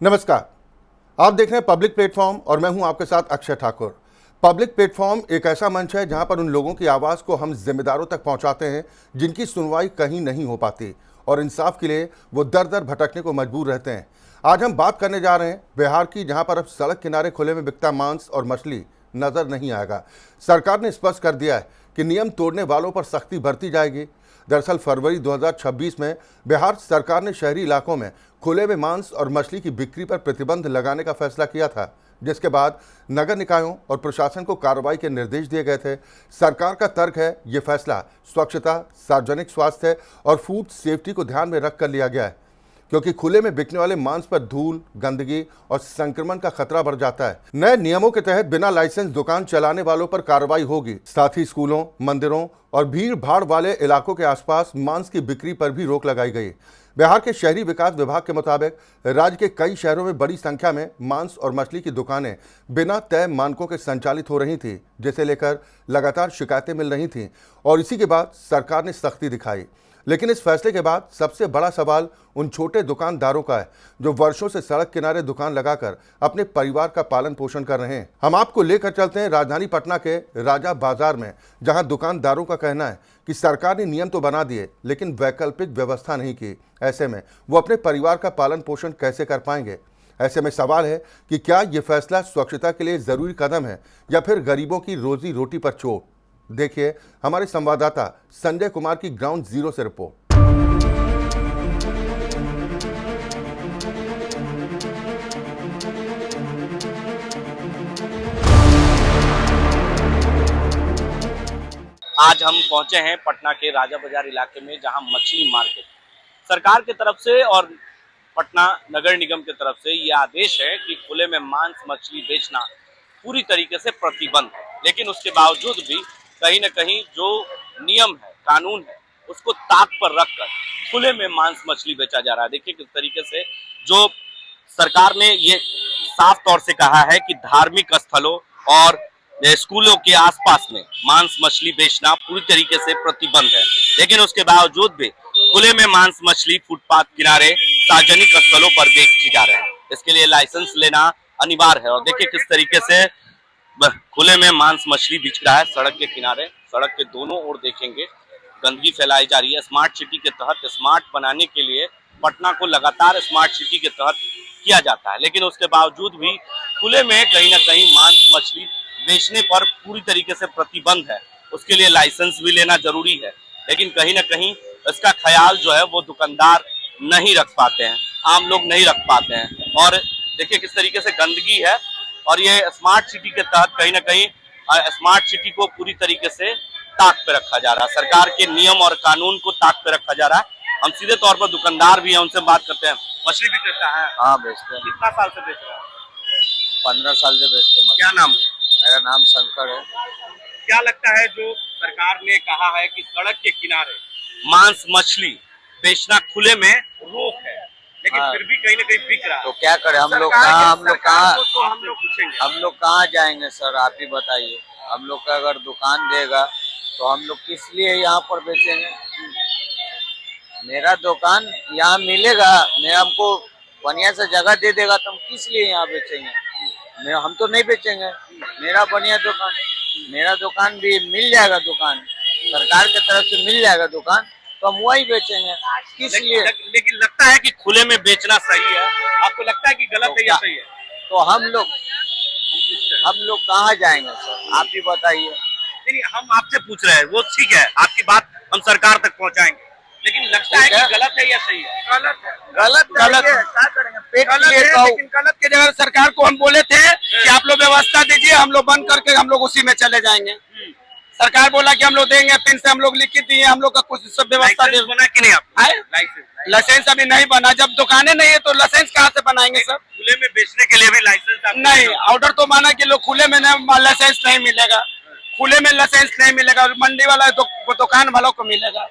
नमस्कार। आप देख रहे हैं पब्लिक प्लेटफॉर्म और मैं हूं आपके साथ अक्षय ठाकुर। पब्लिक प्लेटफॉर्म एक ऐसा मंच है जहां पर उन लोगों की आवाज़ को हम जिम्मेदारों तक पहुंचाते हैं जिनकी सुनवाई कहीं नहीं हो पाती और इंसाफ के लिए वो दर दर भटकने को मजबूर रहते हैं। आज हम बात करने जा रहे हैं बिहार की, जहां पर अब सड़क किनारे खुले में बिकता मांस और मछली नजर नहीं आएगा। सरकार ने स्पष्ट कर दिया है कि नियम तोड़ने वालों पर सख्ती बरती जाएगी। दरअसल फरवरी 2026 में बिहार सरकार ने शहरी इलाकों में खुले में मांस और मछली की बिक्री पर प्रतिबंध लगाने का फैसला किया था, जिसके बाद नगर निकायों और प्रशासन को कार्रवाई के निर्देश दिए गए थे। सरकार का तर्क है ये फैसला स्वच्छता, सार्वजनिक स्वास्थ्य और फूड सेफ्टी को ध्यान में रखकर लिया गया है, क्योंकि खुले में बिकने वाले मांस पर धूल, गंदगी और संक्रमण का खतरा बढ़ जाता है। नए नियमों के तहत बिना लाइसेंस दुकान चलाने वालों पर कार्रवाई होगी। साथ ही स्कूलों, मंदिरों और भीड़ भाड़ वाले इलाकों के आसपास मांस की बिक्री पर भी रोक लगाई गई। बिहार के शहरी विकास विभाग के मुताबिक राज्य के कई शहरों में बड़ी संख्या में मांस और मछली की दुकानें बिना तय मानकों के संचालित हो रही थी, जिसे लेकर लगातार शिकायतें मिल रही थीं और इसी के बाद सरकार ने सख्ती दिखाई। लेकिन इस फैसले के बाद सबसे बड़ा सवाल उन छोटे दुकानदारों का है जो वर्षों से सड़क किनारे दुकान लगाकर अपने परिवार का पालन पोषण कर रहे हैं। हम आपको लेकर चलते हैं राजधानी पटना के राजा बाजार में, जहां दुकानदारों का कहना है कि सरकार ने नियम तो बना दिए लेकिन वैकल्पिक व्यवस्था नहीं की। ऐसे में वो अपने परिवार का पालन पोषण कैसे कर पाएंगे? ऐसे में सवाल है कि क्या ये फैसला स्वच्छता के लिए जरूरी कदम है या फिर गरीबों की रोजी रोटी पर चोट? देखिए हमारे संवाददाता संजय कुमार की ग्राउंड जीरो से रिपोर्ट। आज हम पहुंचे हैं पटना के राजा बाजार इलाके में, जहां मछली मार्केट सरकार की तरफ से और पटना नगर निगम की तरफ से ये आदेश है कि खुले में मांस मछली बेचना पूरी तरीके से प्रतिबंध है। लेकिन उसके बावजूद भी कहीं न कहीं जो नियम है, कानून है, उसको ताक पर रखकर खुले में मांस मछली बेचा जा रहा है। देखिए किस तरीके से जो सरकार ने ये साफ तौर से कहा है कि धार्मिक स्थलों और स्कूलों के आसपास में मांस मछली बेचना पूरी तरीके से प्रतिबंध है। लेकिन उसके बावजूद भी खुले में मांस मछली फुटपाथ किनारे सार्वजनिक स्थलों पर बेची जा रहे हैं। इसके लिए लाइसेंस लेना अनिवार्य है। और देखिए किस तरीके से खुले में मांस मछली बिक रहा है सड़क के किनारे। सड़क के दोनों ओर देखेंगे गंदगी फैलाई जा रही है। स्मार्ट सिटी के तहत स्मार्ट बनाने के लिए पटना को लगातार स्मार्ट सिटी के तहत किया जाता है, लेकिन उसके बावजूद भी खुले में कहीं न कहीं मांस मछली बेचने पर पूरी तरीके से प्रतिबंध है। उसके लिए लाइसेंस भी लेना जरूरी है, लेकिन कहीं न कहीं इसका ख्याल जो है वो दुकानदार नहीं रख पाते हैं, आम लोग नहीं रख पाते हैं। और देखिए किस तरीके से गंदगी है। और ये स्मार्ट सिटी के तहत कहीं न कहीं स्मार्ट सिटी को पूरी तरीके से ताक पे रखा जा रहा है। सरकार के नियम और कानून को ताक पे रखा जा रहा है। हम सीधे तौर पर दुकानदार भी हैं, उनसे बात करते हैं। मछली भी बेचता है? हाँ बेचते हैं। कितना साल से बेच रहा है? 15 साल से बेचते हैं। क्या नाम है? मेरा नाम शंकर है। क्या लगता है जो सरकार ने कहा है कि सड़क के किनारे मांस मछली बेचना खुले में रोक है, लेकिन हाँ। फिर भी कहीं न कहीं बिक रहा है, तो क्या करें? हम लोग कहाँ जाएंगे सर? आप ही बताइए। हम लोग का अगर दुकान देगा तो हम लोग किस लिए यहाँ पर बेचेंगे? मेरा दुकान यहाँ मिलेगा, मैं हमको बढ़िया से जगह दे देगा तो हम किस लिए यहाँ बेचेंगे? हम तो नहीं बेचेंगे। मेरा बढ़िया दुकान, मेरा दुकान भी मिल जाएगा, दुकान सरकार की तरफ से मिल जाएगा दुकान, तो हम वही बेचेंगे। किस लिए? लेकिन लगता है कि खुले में बेचना सही है। आपको लगता है कि गलत है या सही है? तो हम लोग कहाँ जाएंगे सर? आप ही बताइए। नहीं, हम आपसे पूछ रहे हैं, वो ठीक है, आपकी बात हम सरकार तक पहुंचाएंगे, लेकिन लगता है कि गलत है या सही है? गलत है। क्या करेंगे? पेट के लिए लेकिन गलत के जगह सरकार को हम बोले थे कि आप लोग व्यवस्था दीजिए, हम लोग बंद करके हम लोग उसी में चले जाएंगे। सरकार बोला कि हम लोग देंगे, पिन से हम लोग लिखित दिए, हम लोग का कुछ सब व्यवस्था दे। बना कि नहीं आप? लाइसेंस अभी नहीं बना। जब दुकानें नहीं है तो लाइसेंस कहाँ से बनाएंगे सर? खुले में बेचने के लिए भी लाइसेंस नहीं, ऑर्डर तो माना कि लोग खुले में लाइसेंस नहीं मिलेगा, खुले में लाइसेंस नहीं मिलेगा। मंडी वाला दुकान वालों को मिलेगा।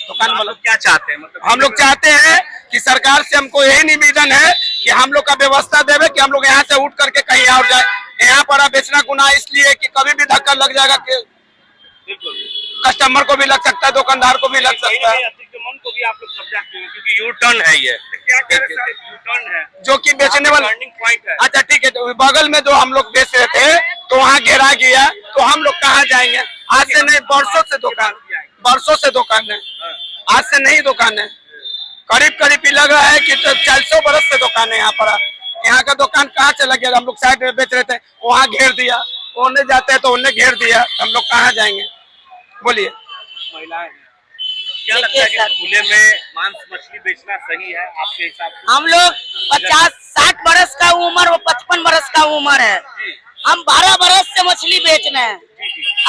दुकान वालों क्या चाहते हैं? मतलब हम लोग चाहते हैं कि सरकार से हमको यही निवेदन है कि हम लोग का व्यवस्था देवे कि हम लोग यहाँ से उठ करके कहीं और जाए। यहाँ पर बेचना गुनाह इसलिए कि कभी भी धक्का लग जाएगा कि बिल्कुल। कस्टमर को भी लग सकता है, दुकानदार को भी लग सकता है, अतिक्रमण को भी आप लोग कब्जा किए हैं, क्योंकि यू टर्न है ये, क्या यू टर्न है जो कि बेचने वाला। टर्निंग पॉइंट है। अच्छा ठीक है, तो बगल में जो हम लोग बेच रहे थे तो वहाँ घेरा गया, तो हम लोग कहाँ जाएंगे? आज से नहीं, बरसों से दुकान है, आज से नहीं दुकान है। करीब लग रहा है कि 400 बरस से दुकान है यहाँ पर। यहाँ का दुकान कहाँ चला गया? हम लोग साइड में बेच रहे थे, वहाँ घेर दिया, उन्हें जाते हैं तो उन्हें घेर दिया, हम लोग कहाँ जाएंगे? बोलिए। महिलाएं हैं, क्या लगता है कि खुले में मांस मछली बेचना सही है आपके हिसाब से? हम लोग 50-60 बरस का उम्र और 55 बरस का उम्र है। हम 12 बरस से मछली बेच रहे हैं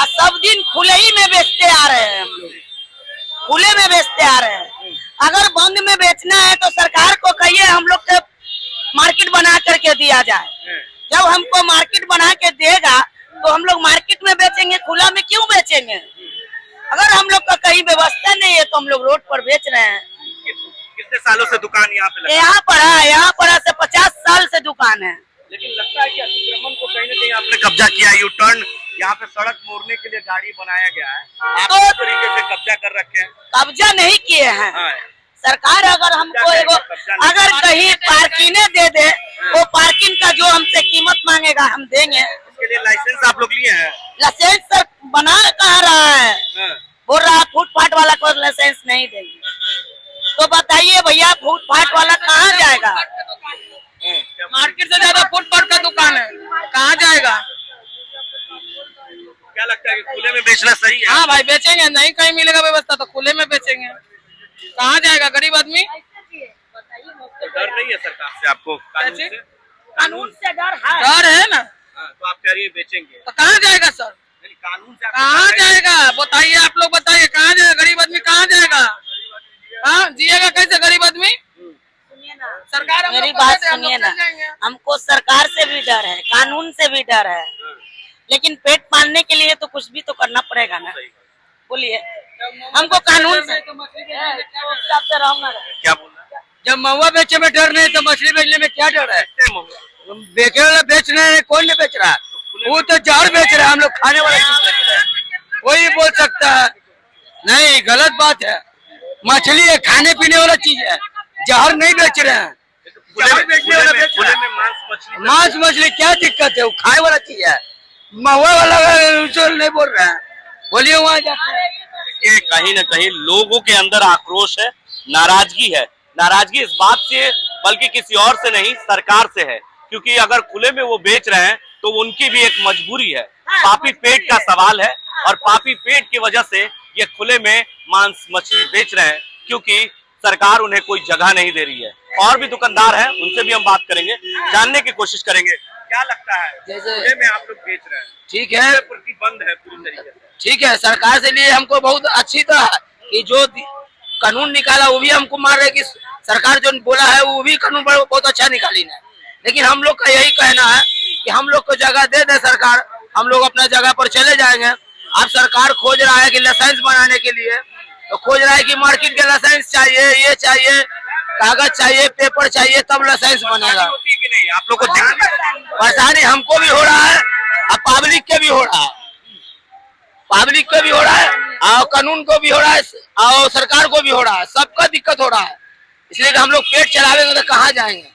और सब दिन खुले ही में बेचते आ रहे हैं। हम लोग खुले में बेचते आ रहे हैं। अगर बंद में बेचना है तो सरकार को कहिए हम लोग को मार्केट बना करके दिया जाए। जब हमको मार्केट बना के देगा तो हम लोग मार्केट में बेचेंगे, खुला में क्यों बेचेंगे? अगर हम लोग का कहीं व्यवस्था नहीं है तो हम लोग रोड पर बेच रहे हैं। कितने सालों से दुकान यहाँ पे यहाँ पर से 50 साल से दुकान है। लेकिन लगता है कि अतिक्रमण को कहीं न कहीं आपने कब्जा किया। यू टर्न यहाँ पे सड़क मोड़ने के लिए गाड़ी बनाया गया है, आप तो इस तरीके से कब्जा कर रखे हैं। कब्जा नहीं किए हैं। हाँ। सरकार अगर हमको अगर कहीं पार्किंग दे दे, वो पार्किंग का जो हमसे कीमत मांगेगा हम देंगे। इसके लिए लाइसेंस आप लोग लिए हैं? लाइसेंस सर बना कहाँ रहा है, बोल रहा है फुटपाथ वाला को लाइसेंस नहीं देंगे। तो बताइए भैया, फुटपाथ वाला कहाँ जाएगा? मार्केट से ज्यादा फुटपाथ का दुकान है, कहाँ जाएगा? क्या लगता है कि खुले में बेचना सही है? हाँ भाई बेचेंगे, नहीं कहीं मिलेगा व्यवस्था तो खुले में बेचेंगे। कहाँ जाएगा गरीब आदमी? तो डर नहीं है सरकार से आपको? कानून से डर है। डर है ना, तो आप कह रही है बेचेंगे, तो कहाँ जाएगा सर? कानून से आपको कहाँ डर है? जाएगा बताइए, आप लोग बताइए, कहाँ जाएगा गरीब आदमी? कहाँ जाएगा? हाँ जिएगा कैसे गरीब आदमी? सरकार हम मेरी लोग को बात दे दे, हम लोग सुनिए ना, चल जाएंगे। हमको सरकार से भी डर है, कानून से भी डर है, लेकिन पेट पालने के लिए तो कुछ भी तो करना पड़ेगा ना। बोलिए, हमको कानून से क्या बोला? जब महुआ बेचने में डर नहीं तो मछली बेचने में क्या डर है? बेचने वाला बेच रहे हैं, कौन नहीं बेच रहा है? वो तो जहर बेच रहा है, हम लोग खाने वाला चीज बेच रहे हैं। वही बोल सकता है, नहीं गलत बात है। मछली है, खाने पीने वाला चीज है, जहर नहीं बेच रहे हैं। खुले में मांस मछली क्या दिक्कत है? वो खाने वाला चीज है, महुआ वाला नहीं बोल रहे हैं। बोलिए वहाँ जाके। ये कहीं न कहीं लोगों के अंदर आक्रोश है, नाराजगी है। नाराजगी इस बात से बल्कि किसी और से नहीं, सरकार से है, क्योंकि अगर खुले में वो बेच रहे हैं तो उनकी भी एक मजबूरी है। पापी पेट का सवाल है और पापी पेट की वजह से ये खुले में मांस मछली बेच रहे हैं, क्योंकि सरकार उन्हें कोई जगह नहीं दे रही है। और भी दुकानदार हैं, उनसे भी हम बात करेंगे, जानने की कोशिश करेंगे। क्या लगता है खुले में आप लोग बेच रहे हैं? ठीक है, प्रतिबंध है पूरी तरीके से। ठीक है, सरकार से लिए हमको बहुत अच्छी तरह कि जो कानून निकाला वो भी हमको मान रहे कि सरकार जो बोला है वो भी कानून बहुत अच्छा निकाली है। लेकिन हम लोग का यही कहना है कि हम लोग को जगह दे दे सरकार, हम लोग अपना जगह पर चले जाएंगे। अब सरकार खोज रहा है कि लाइसेंस बनाने के लिए, तो खोज रहा है कि मार्केट के लाइसेंस चाहिए, ये चाहिए, कागज चाहिए, पेपर चाहिए, तब लाइसेंस बनेगा। आप लोग को परेशानी हमको भी हो रहा है और पब्लिक के भी हो रहा है, पब्लिक को भी हो रहा है और कानून को भी हो रहा है और सरकार को भी हो रहा है, सबका दिक्कत हो रहा है। इसलिए हम लोग पेट चलावेंगे तो कहाँ जाएंगे?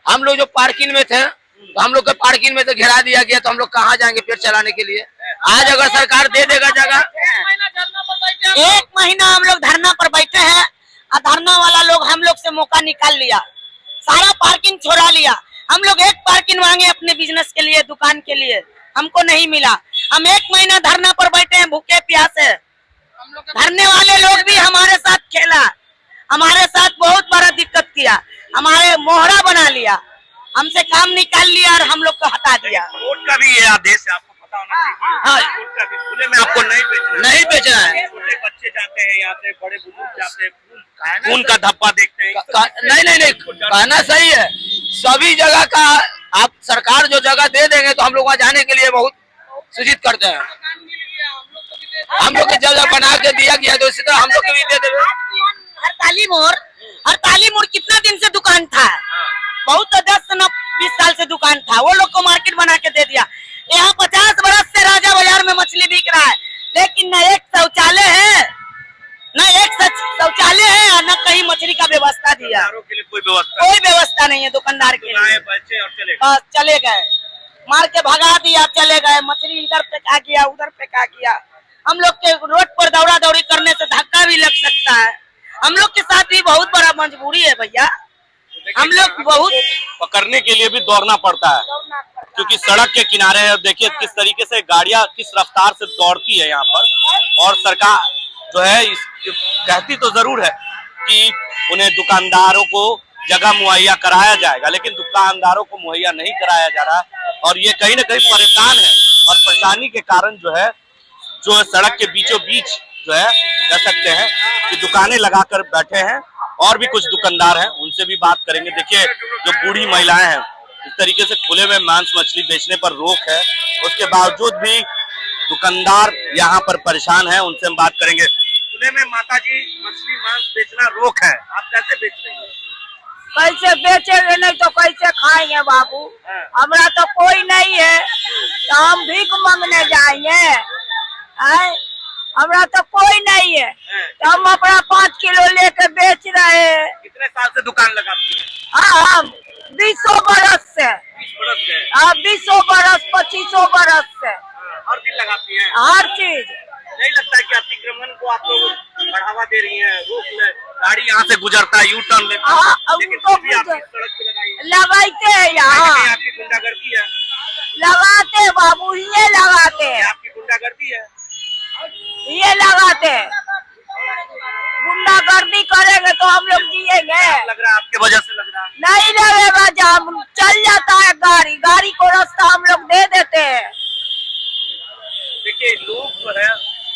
हम लोग जो पार्किंग में थे तो हम लोग को पार्किंग में तो घेरा दिया गया, तो हम लोग कहाँ जाएंगे पेट चलाने के लिए? आज अगर सरकार दे देगा जगह, 1 महीना हम लोग धरना पर बैठे हैं और धरना वाला लोग हम लोग से मौका निकाल लिया, सारा पार्किंग छोड़ा लिया। हम लोग एक पार्किंग मांगे अपने बिजनेस के लिए, दुकान के लिए, हमको नहीं मिला। हम 1 महीना धरना पर बैठे हैं भूखे प्यासे। धरने वाले लोग भी हमारे साथ खेला, हमारे साथ बहुत बड़ा दिक्कत किया, हमारे मोहरा बना लिया, हमसे काम निकाल लिया और हम लोग को हटा दिया। कोर्ट का भी ये आदेश है, आपको पता होना चाहिए। हाँ, कोर्ट का भी खुले में आपको नहीं बेचना है। छोटे बच्चे जाते हैं यहाँ से, बड़े बुजुर्ग जाते हैं, खून का धब्बा देखते हैं। नहीं, कहना सही है। सभी जगह का आप सरकार जो जगह दे देंगे तो हम लोग वहाँ जाने के लिए बहुत सूचित करते हैं। हम लोग की जगह बना के दिया गया तो इसी तरह हम लोग को भी दे देंगे। हरताली मोड़ कितना दिन से दुकान था, बहुत 10-20 साल से दुकान था, वो लोग को मार्केट बना के दे दिया। यहाँ 50 बरस से राजा बाजार में मछली बिक रहा है, लेकिन न दुकानदार के लिए। बच्चे और चले बस चले गए, मार के भगा दिया, चले गए। मछली इधर फेंका गया, उधर फेंका गया। हम लोग के रोड पर दौड़ा दौड़ी करने से धक्का भी लग सकता है। हम लोग के साथ भी बहुत बड़ा मजबूरी है भैया। हम लोग बहुत पकड़ने के लिए भी दौड़ना पड़ता है, क्योंकि सड़क के किनारे है। देखिए किस तरीके से गाड़ियां किस रफ्तार से दौड़ती है यहाँ पर। और सरकार जो है कहती तो जरूर है कि उन्हें दुकानदारों को जगह मुहैया कराया जाएगा, लेकिन दुकानदारों को मुहैया नहीं कराया जा रहा। और ये कहीं ना कहीं परेशान है, और परेशानी के कारण जो है सड़क के बीचों बीच जो है कह सकते हैं कि दुकानें लगाकर बैठे हैं। और भी कुछ दुकानदार हैं, उनसे भी बात करेंगे। देखिए जो बूढ़ी महिलाएं हैं, इस तरीके से खुले में मांस मछली बेचने पर रोक है, उसके बावजूद भी दुकानदार यहाँ पर परेशान है। उनसे हम बात करेंगे। खुले में माता जी मछली मांस बेचना रोक है, आप कैसे बेच रही हैं? कैसे बेचेंगे, नहीं तो कैसे खाएंगे बाबू। हमारा तो कोई नहीं है, तो हम भीख मांगने जाएंगे? हमारा तो कोई नहीं है, तो हम अपना 5 किलो लेके बेच रहे हैं। कितने साल से दुकान लगाती है? हाँ, हम 20 बरस से। 20 बरस से? हाँ, 20 बरस 25 बरस से हर दिन लगाती हैं? हर चीज। नहीं लगता है कि अतिक्रमण को आप लोग बढ़ावा दे रही हैं? रोक ले, गाड़ी यहाँ से गुजरता है, यू टर्न लेता है, लेकिन तो फिर भी आप इस सड़क पे लगाई है। लगाते हैं यहाँ, आपकी गुंडागर्दी है? लगाते बाबू, ये लगाते हैं, आपकी गुंडागर्दी है? ये लगाते हैं। गुंडागर्दी करेंगे तो हम लोग जिएंगे? लग रहा है आपके वजह से लग रहा है। नहीं लगेगा, जब चल जाता है गाड़ी को रास्ता हम लोग दे देते हैं। देखिए लोग जो है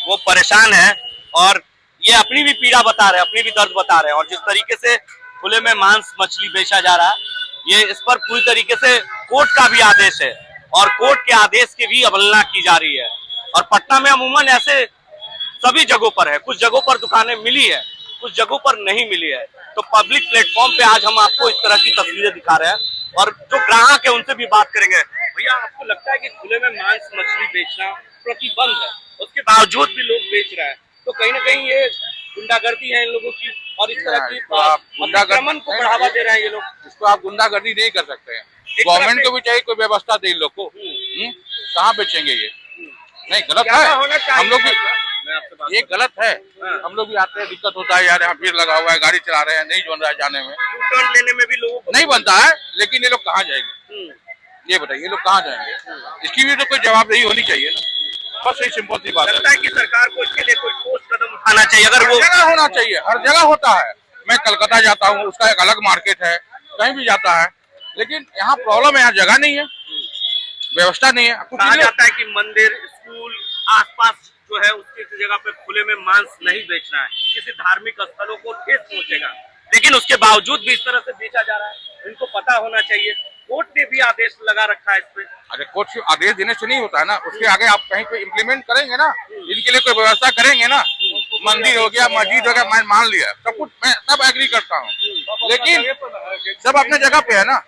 वो परेशान है, और ये अपनी भी पीड़ा बता रहे हैं, अपनी भी दर्द बता रहे हैं। और जिस तरीके से खुले में मांस मछली बेचा जा रहा है, ये इस पर पूरी तरीके से कोर्ट का भी आदेश है, और कोर्ट के आदेश की भी अवहेलना की जा रही है। और पटना में अमूमन ऐसे सभी जगहों पर है, कुछ जगहों पर दुकानें मिली है, कुछ जगहों पर नहीं मिली है। तो पब्लिक प्लेटफॉर्म पे आज हम आपको इस तरह की तस्वीरें दिखा रहे हैं, और जो ग्राहक है उनसे भी बात करेंगे। भैया आपको लगता है कि खुले में मांस मछली बेचना प्रतिबंध है, उसके बावजूद भी लोग बेच रहे हैं, तो कहीं ना कहीं ये गुंडागर्दी है इन लोगों की, और इस तरह की अतिक्रमण को बढ़ावा दे रहे हैं ये लोग? इसको आप गुंडागर्दी नहीं कर सकते हैं। गवर्नमेंट को भी चाहिए कोई व्यवस्था दे इन लोग को। कहाँ बेचेंगे ये? नहीं, गलत है। हम लोग भी ये गलत है। हम लोग भी आते हैं, दिक्कत होता है यार, यहाँ भीड़ लगा हुआ है, गाड़ी चला रहे हैं, नहीं बन रहा है जाने में, टर्न लेने में भी लोगों को नहीं बनता है। लेकिन ये लोग कहाँ जाएंगे, ये बताइए, ये लोग कहाँ जाएंगे? इसकी भी तो कोई जवाबदेही होनी चाहिए ना। बस यही सिंपल सी बात लगता है कि सरकार को इसके लिए कोई ठोस कदम उठाना चाहिए। अगर वो जगह होना चाहिए, हर जगह होता है। मैं कलकत्ता जाता हूँ, उसका एक अलग मार्केट है, कहीं भी जाता है, लेकिन यहाँ प्रॉब्लम है, यहाँ जगह नहीं है, व्यवस्था नहीं है। कहा जाता है कि मंदिर, स्कूल आसपास जो है उसकी जगह पे खुले में मांस नहीं बेचना है, किसी धार्मिक स्थलों को ठेस पहुंचेगा, लेकिन उसके बावजूद भी इस तरह से बेचा जा रहा है। इनको पता होना चाहिए, कोर्ट ने भी आदेश लगा रखा है इस पे। अरे कोर्ट से आदेश देने से नहीं होता है ना, उसके आगे आप कहीं पे इम्प्लीमेंट करेंगे ना, इनके लिए कोई व्यवस्था करेंगे ना। मंदिर हो गया, मस्जिद हो गया, मैं मान लिया, सब कुछ मैं सब एग्री करता हूँ, लेकिन सब अपने जगह पे है ना।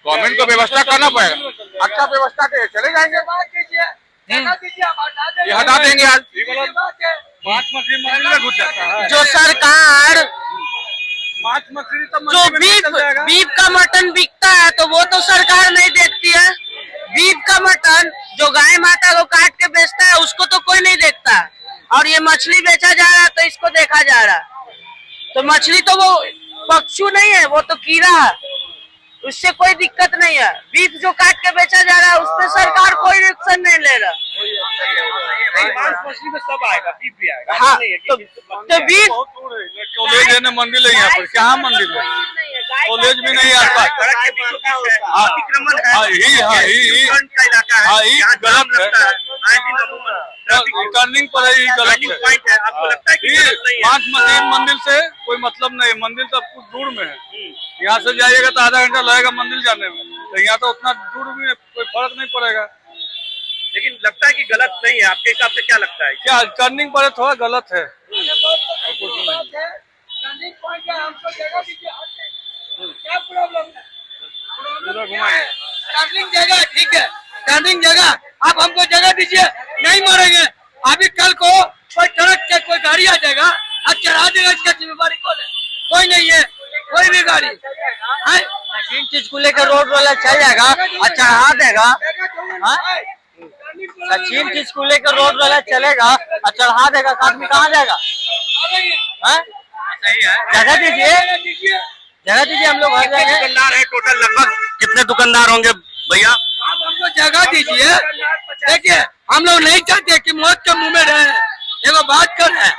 गवर्नमेंट को व्यवस्था करना पड़ेगा, अच्छा व्यवस्था के चले जाएंगे, ये हटा देंगे। आज जो सरकार जो बीफ का मटन बिकता है तो वो तो सरकार नहीं देखती है। बीफ का मटन जो गाय माता को काट के बेचता है उसको तो कोई नहीं देखता, और ये मछली बेचा जा रहा है तो इसको देखा जा रहा है। तो मछली तो वो पक्षु नहीं है, वो तो कीड़ा है, उससे कोई दिक्कत नहीं है। बीफ जो काट के बेचा जा रहा है उस पर सरकार कोई एक्शन नहीं ले रहा। मांस मछली में सब आएगा, बीफ भी आएगा। हाँ, तो बीफ कॉलेज है ना, मंदिर है यहाँ पर, क्या मंदिर है? कॉलेज भी नहीं आता, अतिक्रमण है, का इलाका है, यहाँ गलत है, टर्निंग पर ही गलत पॉइंट है। आपको लगता है कि पांच मंदिर से कोई मतलब नहीं, मंदिर तो कुछ दूर में है, यहाँ से जाइएगा तो आधा घंटा लगेगा मंदिर जाने में, तो यहाँ तो उतना दूर में कोई फर्क नहीं पड़ेगा। लेकिन लगता है कि गलत नहीं है, आपके हिसाब से क्या लगता है? क्या टर्निंग पर थोड़ा गलत है? टर्निंग जगह ठीक है, टर्निंग जगह आप हमको जगह दीजिए, नहीं मारेंगे। अभी कल को कोई ट्रक से कोई गाड़ी आ जाएगा, अब चढ़ा देगा, इसका जिम्मेवारी कौन है? कोई नहीं है। कोई भी गाड़ी हैं? तीन चीज को लेकर रोड वाला चल जाएगा और चढ़ा देगा। सचिन चीज को लेकर रोड वाला चलेगा और चढ़ा देगा, आदमी कहाँ जाएगा? जगह दीजिए, जगह दीजिए, हम लोग हर जाएंगे। दुकानदार है टोटल लगभग कितने दुकानदार होंगे भैया? आप हमको जगह दीजिए। देखिए हम लोग नहीं चाहते कि मौत के मुंह में रहे। एगो बात कर रहे हैं,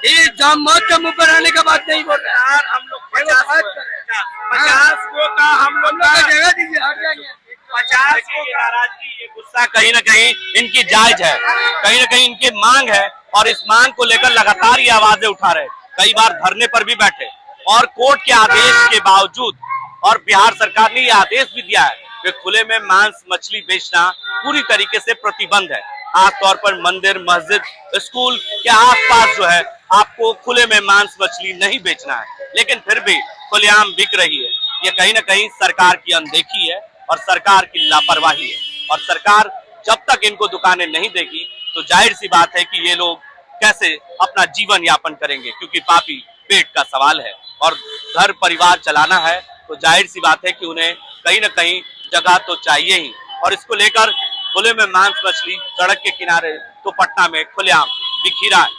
ये जब मौत के मुंह पर रहने का बात नहीं बोल रहे यार। हम लोग 50 को का हम लोग का जगह दीजिए, हट जाएंगे। 50 को नाराजगी, ये गुस्सा कहीं ना कहीं इनकी जायज है, कहीं ना कहीं इनकी मांग है और इस मांग को लेकर लगातार ये आवाजें उठा रहे, कई बार धरने पर भी बैठे और कोर्ट के आदेश के बावजूद और बिहार सरकार ने ये आदेश भी दिया है कि खुले में मांस मछली बेचना पूरी तरीके से प्रतिबंध है। खासतौर पर मंदिर, मस्जिद, स्कूल के आसपास जो है आपको खुले में मांस मछली नहीं बेचना है, लेकिन फिर भी खुलेआम बिक रही है। ये कहीं ना कहीं सरकार की अनदेखी है और सरकार की लापरवाही है और सरकार जब तक इनको दुकानें नहीं देगी तो जाहिर सी बात है कि ये लोग कैसे अपना जीवन यापन करेंगे, क्योंकि पापी पेट का सवाल है और घर परिवार चलाना है तो जाहिर सी बात है कि उन्हें कहीं ना कहीं जगह तो चाहिए ही। और इसको लेकर खुले में मांस मछली सड़क के किनारे तो पटना में खुलेआम बिक ही रहा है।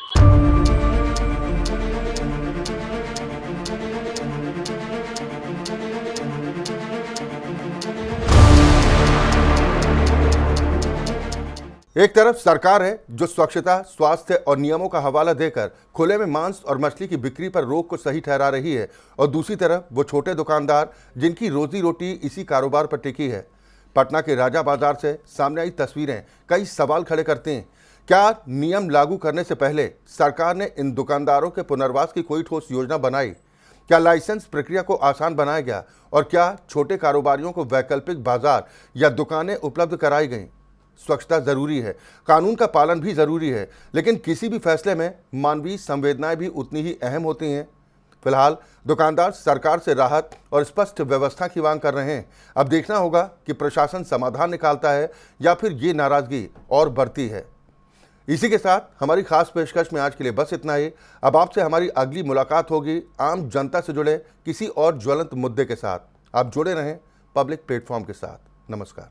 एक तरफ सरकार है जो स्वच्छता, स्वास्थ्य और नियमों का हवाला देकर खुले में मांस और मछली की बिक्री पर रोक को सही ठहरा रही है, और दूसरी तरफ वो छोटे दुकानदार जिनकी रोजी रोटी इसी कारोबार पर टिकी है। पटना के राजा बाजार से सामने आई तस्वीरें कई सवाल खड़े करते हैं। क्या नियम लागू करने से पहले सरकार ने इन दुकानदारों के पुनर्वास की कोई ठोस योजना बनाई? क्या लाइसेंस प्रक्रिया को आसान बनाया गया? और क्या छोटे कारोबारियों को वैकल्पिक बाजार या दुकानें उपलब्ध कराई गईं? स्वच्छता जरूरी है, कानून का पालन भी जरूरी है, लेकिन किसी भी फैसले में मानवीय संवेदनाएं भी उतनी ही अहम होती हैं। फिलहाल दुकानदार सरकार से राहत और स्पष्ट व्यवस्था की मांग कर रहे हैं। अब देखना होगा कि प्रशासन समाधान निकालता है या फिर ये नाराजगी और बढ़ती है। इसी के साथ हमारी खास पेशकश में आज के लिए बस इतना ही। अब आपसे हमारी अगली मुलाकात होगी आम जनता से जुड़े किसी और ज्वलंत मुद्दे के साथ। आप जुड़े रहें पब्लिक प्लेटफॉर्म के साथ। नमस्कार।